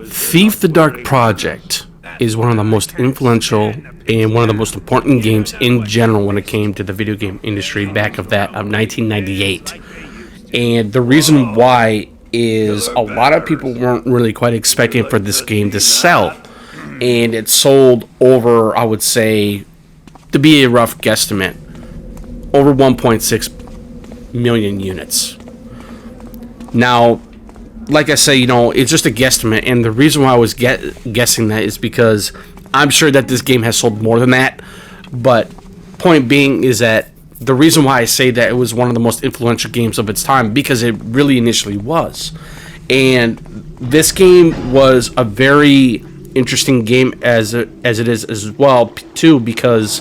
Thief the Dark Project is one of the most influential and one of the most important games in general when it came to the video game industry back of 1998. And the reason why is a lot of people weren't really quite expecting for this game to sell. And it sold over, I would say, to be a rough guesstimate, over 1.6 million units. Now, like I say, it's just a guesstimate, and the reason why I was guessing that is because I'm sure that this game has sold more than that, but point being is that the reason why I say that it was one of the most influential games of its time, because it really initially was. And this game was a very interesting game as it is as well, too, because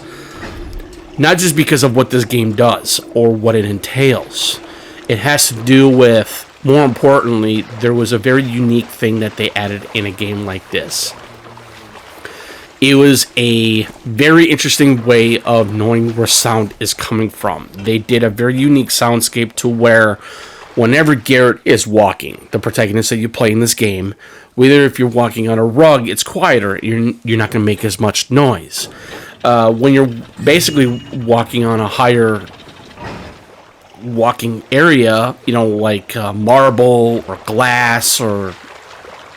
not just because of what this game does or what it entails. It has to do with, more importantly, there was a very unique thing that they added in a game like this. It was a very interesting way of knowing where sound is coming from. They did a very unique soundscape to where whenever Garrett is walking, the protagonist that you play in this game, whether if you're walking on a rug, it's quieter. You're not going to make as much noise. When you're basically walking on a higher walking area, like marble or glass or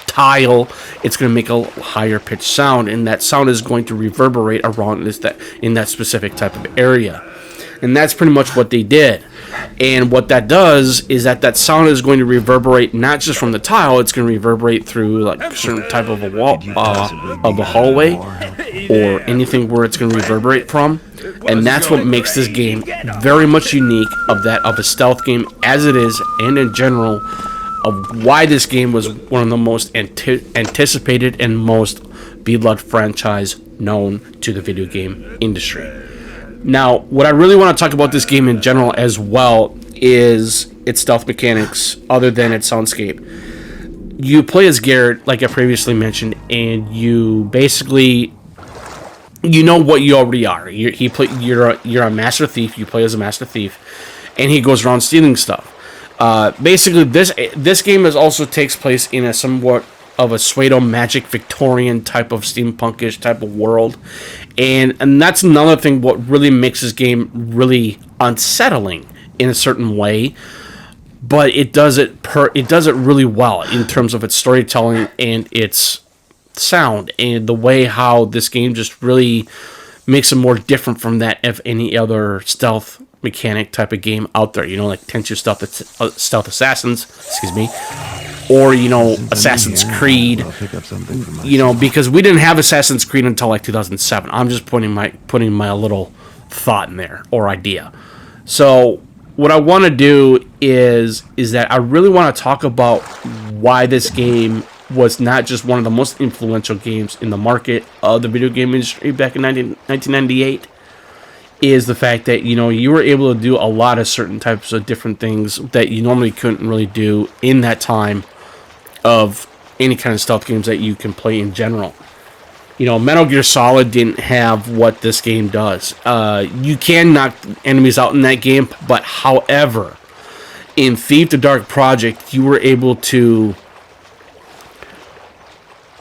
tile, it's going to make a higher pitched sound, and that sound is going to reverberate around in that specific type of area. And that's pretty much what they did. And what that does is that sound is going to reverberate not just from the tile, it's going to reverberate through like a certain type of a wall, of a hallway, or anything where it's going to reverberate from. And that's what makes this game very much unique of a stealth game as it is, and in general, of why this game was one of the most anticipated and most beloved franchise known to the video game industry. Now, what I really want to talk about this game in general as well is its stealth mechanics, other than its soundscape. You play as Garrett, like I previously mentioned, and you basically, what you already are. You're a master thief. You play as a master thief, and he goes around stealing stuff. Basically, this game also takes place in a somewhat of a pseudo magic Victorian type of steampunkish type of world, and that's another thing what really makes this game really unsettling in a certain way. But it does it really well in terms of its storytelling and its sound, and the way how this game just really makes it more different from that of any other stealth mechanic type of game out there, like Tenchu Stealth Assassins, or Assassin's Creed, because we didn't have Assassin's Creed until like 2007. I'm just putting my little thought in there, or idea. So what I want to do is that I really want to talk about why this game was not just one of the most influential games in the market of the video game industry back in 1998, is the fact that, you were able to do a lot of certain types of different things that you normally couldn't really do in that time of any kind of stealth games that you can play in general. Metal Gear Solid didn't have what this game does. You can knock enemies out in that game, but however, in Thief the Dark Project, you were able to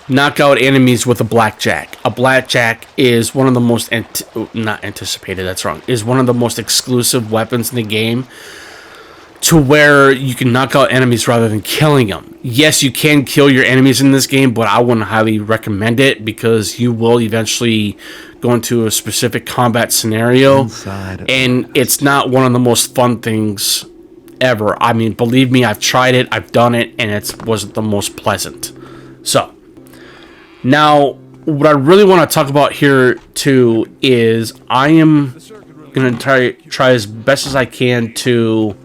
knock out enemies with a blackjack. A blackjack is one of the most not anticipated. That's wrong. Is one of the most exclusive weapons in the game, to where you can knock out enemies rather than killing them. Yes, you can kill your enemies in this game, but I wouldn't highly recommend it, because you will eventually go into a specific combat scenario, and it's not one of the most fun things ever. I mean, believe me, I've tried it, I've done it, and it wasn't the most pleasant. So now, what I really want to talk about here, too, is I am going to try as best as I can to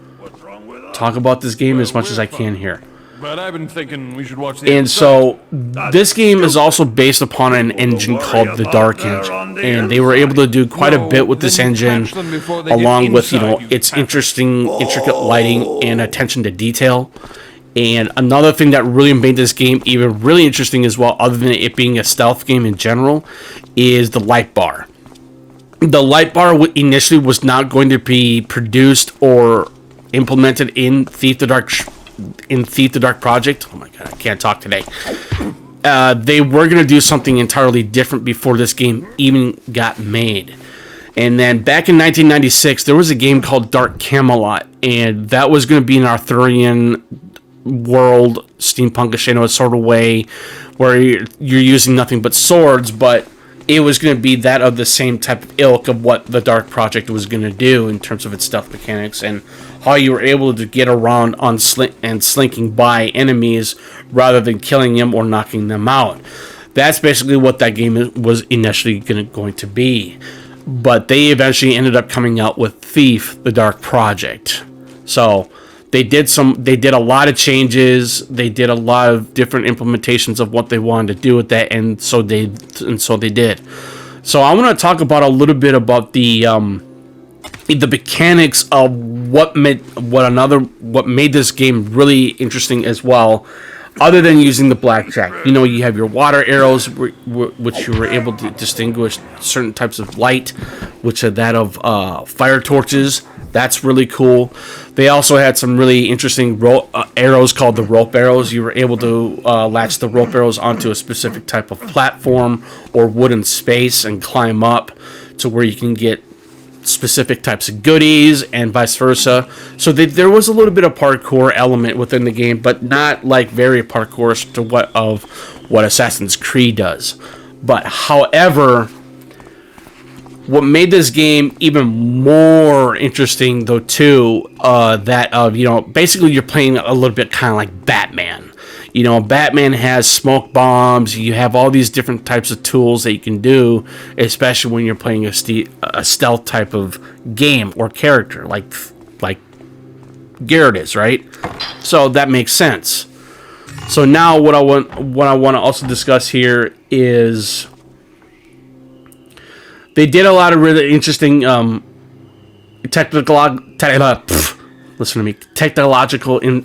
talk about this game as much as I can here. But I've been thinking we should watch the And so, this game is also based upon an engine called the Dark Engine. And they were able to do quite a bit with this engine, along with, its intricate lighting and attention to detail. And another thing that really made this game even really interesting as well, other than it being a stealth game in general, is the light bar. The light bar initially was not going to be produced or implemented in Thief the in Thief the Dark Project. Oh my god, I can't talk today. They were going to do something entirely different before this game even got made. And then back in 1996, there was a game called Dark Camelot, and that was going to be an Arthurian world, steapunkish in a sort of way, where you're using nothing but swords, but it was going to be that of the same type of ilk of what the Dark Project was going to do in terms of its stealth mechanics and how you were able to get around on slinking by enemies rather than killing them or knocking them out. That's basically what that game was initially going to be. But they eventually ended up coming out with Thief the Dark Project. So they did a lot of changes. They did a lot of different implementations of what they wanted to do with that, and so they did. So I want to talk about a little bit about the mechanics of what made this game really interesting as well. Other than using the blackjack, you have your water arrows, which you were able to distinguish certain types of light, which are that of fire torches. That's really cool. They also had some really interesting arrows called the rope arrows. You were able to latch the rope arrows onto a specific type of platform or wooden space and climb up to where you can get specific types of goodies and vice versa. So there was a little bit of parkour element within the game, but not like very parkour to what Assassin's Creed does. But however, what made this game even more interesting though too, basically you're playing a little bit kind of like Batman. Batman has smoke bombs. You have all these different types of tools that you can do, especially when you're playing a stealth type of game or character, like Garrett is, right? So that makes sense. So now what I want to also discuss here is they did a lot of really interesting technological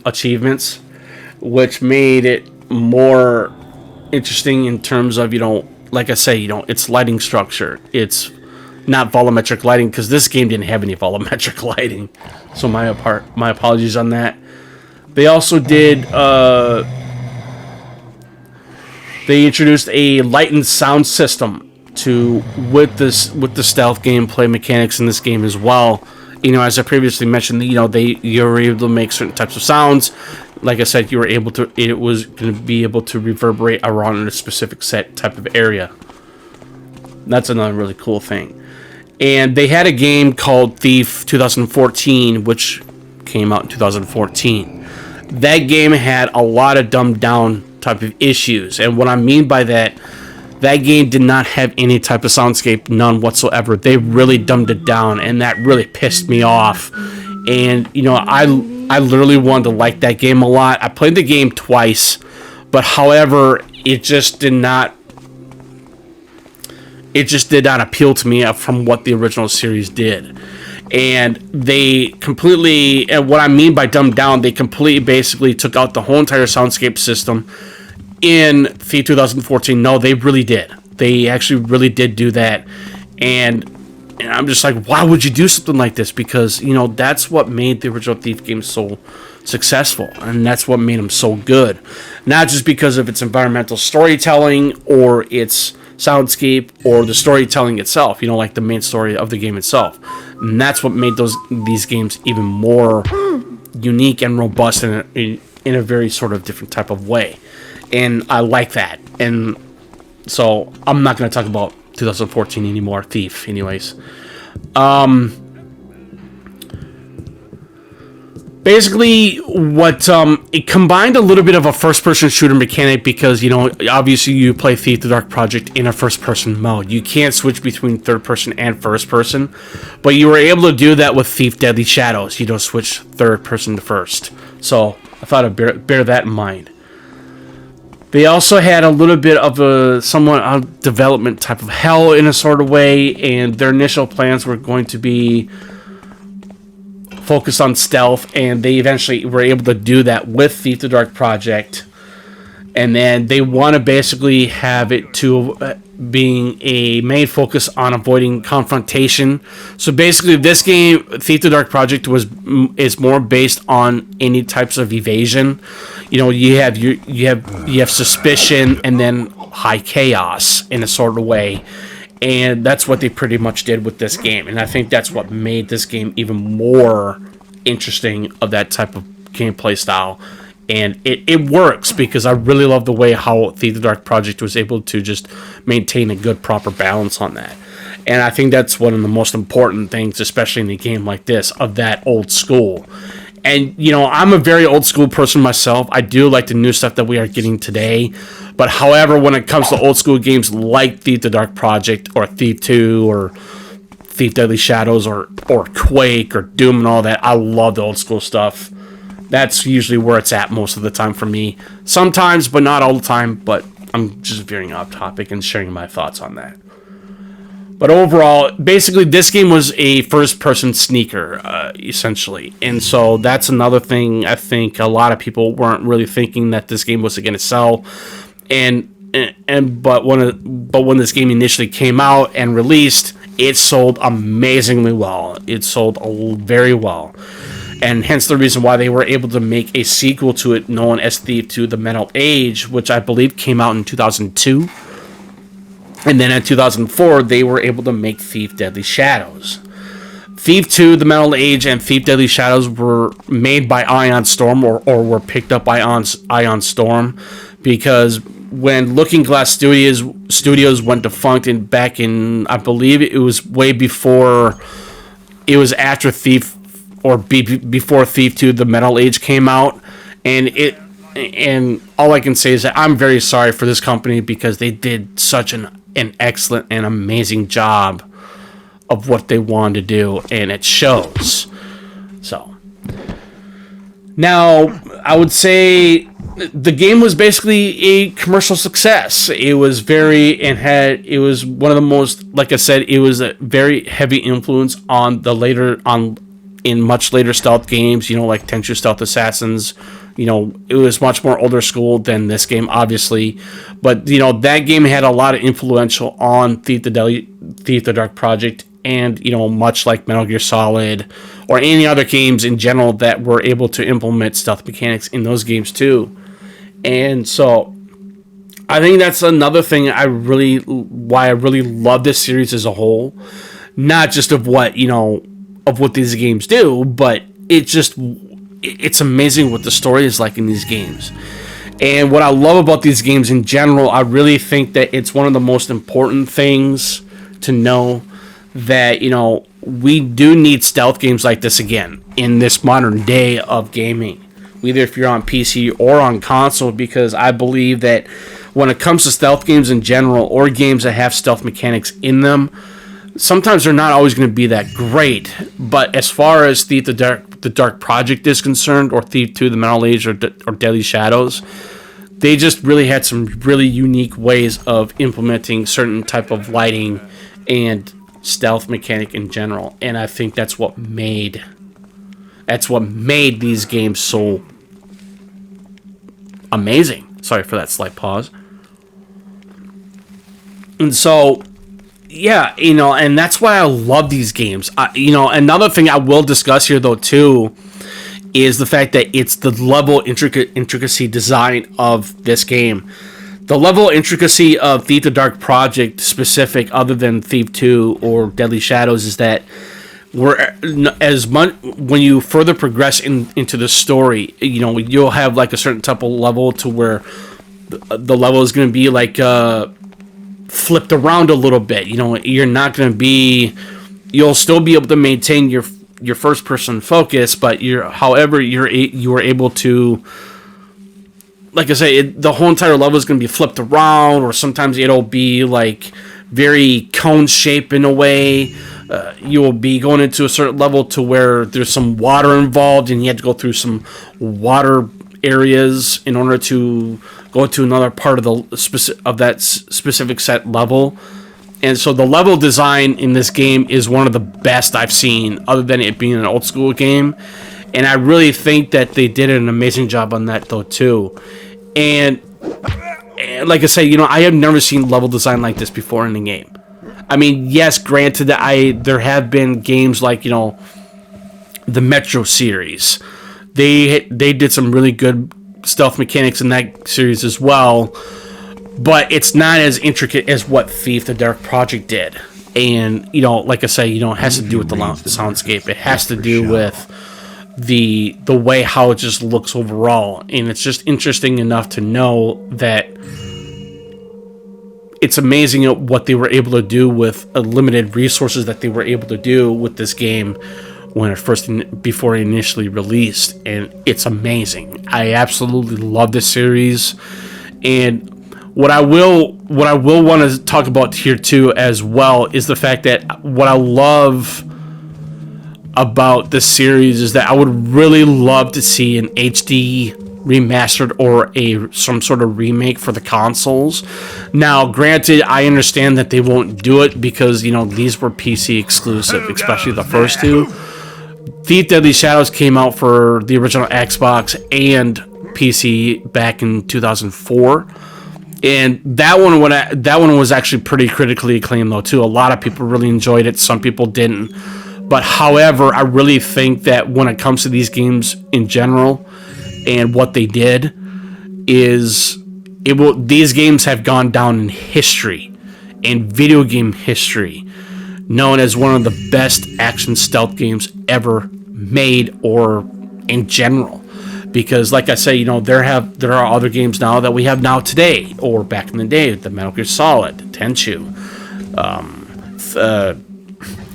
achievements, which made it more interesting in terms of, like I say, it's lighting structure. It's not volumetric lighting, because this game didn't have any volumetric lighting. So my apologies on that. They also did, they introduced a light and sound system with the stealth gameplay mechanics in this game as well. As I previously mentioned, you were able to make certain types of sounds. Like I said, it was going to be able to reverberate around in a specific set type of area. That's another really cool thing. And they had a game called Thief 2014, which came out in 2014. That game had a lot of dumbed down type of issues. And what I mean by that game did not have any type of soundscape, none whatsoever. They really dumbed it down, and that really pissed me off. And, I literally wanted to like that game a lot. I played the game twice, but however, it just did not appeal to me from what the original series did. And they completely, and what I mean by dumbed down, they completely basically took out the whole entire soundscape system in Thief 2014. No, they really did. They actually really did do that. And I'm just like, why would you do something like this? Because, that's what made the original Thief game so successful. And that's what made them so good. Not just because of its environmental storytelling or its soundscape or the storytelling itself, like the main story of the game itself. And that's what made these games even more unique and robust in a very sort of different type of way. And I like that. And so I'm not going to talk about 2014 anymore, Thief, anyways. Basically, what it combined a little bit of a first-person shooter mechanic because, obviously you play Thief the Dark Project in a first-person mode. You can't switch between third-person and first-person, but you were able to do that with Thief Deadly Shadows. You don't switch third-person to first. So I thought I'd bear that in mind. They also had a little bit of a somewhat development type of hell in a sort of way, and their initial plans were going to be focused on stealth, and they eventually were able to do that with Thief the Dark Project. And then they want to basically have it to being a main focus on avoiding confrontation. So basically, this game, Thief the Dark Project, is more based on any types of evasion. You know, you have suspicion and then high chaos in a sort of way. And that's what they pretty much did with this game. And I think that's what made this game even more interesting of that type of gameplay style. And it works because I really love the way how Thief the Dark Project was able to just maintain a good, proper balance on that. And I think that's one of the most important things, especially in a game like this, of that old school. And, you know, I'm a very old school person myself. I do like the new stuff that we are getting today. But however, when it comes to old school games like Thief the Dark Project or Thief 2 or Thief Deadly Shadows or Quake or Doom and all that, I love the old school stuff. That's usually where it's at most of the time for me. Sometimes, but not all the time. But I'm just veering off topic and sharing my thoughts on that. But overall, basically, this game was a first-person sneaker, essentially. And so that's another thing I think a lot of people weren't really thinking that this game was going to sell. But when this game initially came out and released, it sold amazingly well. It sold very well. And hence the reason why they were able to make a sequel to it known as Thief 2 The Metal Age, which I believe came out in 2002. And then in 2004, they were able to make Thief Deadly Shadows. Thief 2, The Metal Age, and Thief Deadly Shadows were made by Ion Storm, or were picked up by Ion Storm, because when Looking Glass Studios went defunct back in, I believe it was way before, it was after Thief, or before Thief 2, The Metal Age came out, and all I can say is that I'm very sorry for this company because they did such an excellent and amazing job of what they wanted to do, and it shows. So now I would say the game was basically a commercial success. It was it was one of the most, like I said, it was a very heavy influence on in much later stealth games, you know, like Tenchu Stealth Assassins. You know, it was much more older school than this game, obviously. But, you know, that game had a lot of influential on Thief the Dark Project, and, you know, much like Metal Gear Solid or any other games in general that were able to implement stealth mechanics in those games too. And so I think that's another thing why I really love this series as a whole. Not just of what these games do, but it's amazing what the story is like in these games. And what I love about these games in general, I really think that it's one of the most important things to know that, you know, we do need stealth games like this again in this modern day of gaming, either if you're on PC or on console, because I believe that when it comes to stealth games in general, or games that have stealth mechanics in them, sometimes they're not always going to be that great. But as far as Thief the Dark Project is concerned, or Thief 2 The Metal Age, or Deadly Shadows, they just really had some really unique ways of implementing certain type of lighting and stealth mechanic in general. And I think that's what made these games so amazing. Sorry for that slight pause. And so, yeah, you know, and that's why I love these games. You know, another thing I will discuss here, though, too, is the fact that it's the level intricacy design of this game. The level of intricacy of Thief the Dark Project specific, other than Thief 2 or Deadly Shadows, is that when you further progress into the story, you know, you'll have like a certain type of level to where the level is going to be like flipped around a little bit. You know, you'll still be able to maintain your first person focus, but you are able to, like I say, the whole entire level is going to be flipped around, or sometimes it'll be like very cone shape in a way. You will be going into a certain level to where there's some water involved, and you have to go through some water areas in order to go to another part of that specific set level. And so the level design in this game is one of the best I've seen, other than it being an old school game. And I really think that they did an amazing job on that, though, too. And And like I say, I have never seen level design like this before in the game. I mean, yes, granted that there have been games like, the Metro series. They did some really good stealth mechanics in that series as well, but it's not as intricate as what Thief the Dark Project did. And, like I say, it has to do with the soundscape. It has to do with the way how it just looks overall. And it's just interesting enough to know that it's amazing what they were able to do with limited resources that they were able to do with this game when before it initially released. And it's amazing. I absolutely love this series. And what I will want to talk about here too as well is the fact that what I love about this series is that I would really love to see an HD remastered or some sort of remake for the consoles. Now, granted, I understand that they won't do it because, these were PC exclusive, especially the first two. Thief Deadly Shadows came out for the original Xbox and PC back in 2004. And that one was actually pretty critically acclaimed though too. A lot of people really enjoyed it. Some people didn't. But however, I really think that when it comes to these games in general and what they did is these games have gone down in history, in video game history, known as one of the best action stealth games ever made or in general. Because like I say, there are other games now that we have now today or back in the day, the Metal Gear Solid, Tenchu,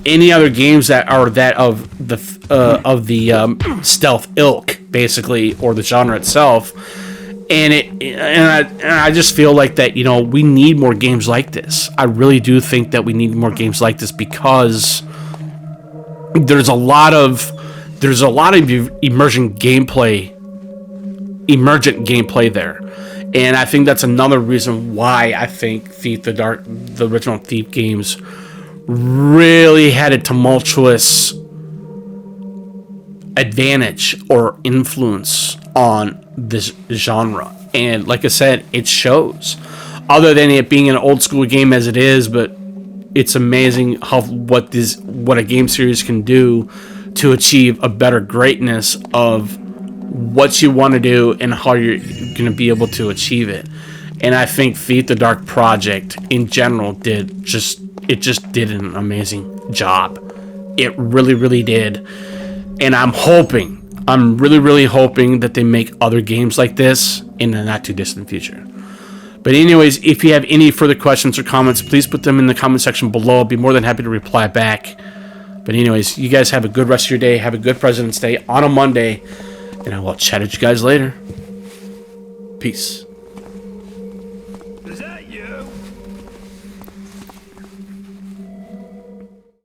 any other games that are that of the stealth ilk, basically, or the genre itself. And I just feel like that, we need more games like this. I really do think that we need more games like this because there's a lot of emergent gameplay there. And I think that's another reason why I think the original Thief games really had a tumultuous advantage or influence on this genre. And like I said, it shows. Other than it being an old school game as it is, but it's amazing what a game series can do to achieve a better greatness of what you want to do and how you're going to be able to achieve it. And I think Thief the Dark Project in general did an amazing job. It really, really did. And I'm really, really hoping that they make other games like this in the not too distant future. But anyways, if you have any further questions or comments, please put them in the comment section below. I'll be more than happy to reply back. But anyways, you guys have a good rest of your day. Have a good President's Day on a Monday. And I will chat at you guys later. Peace. Is that you?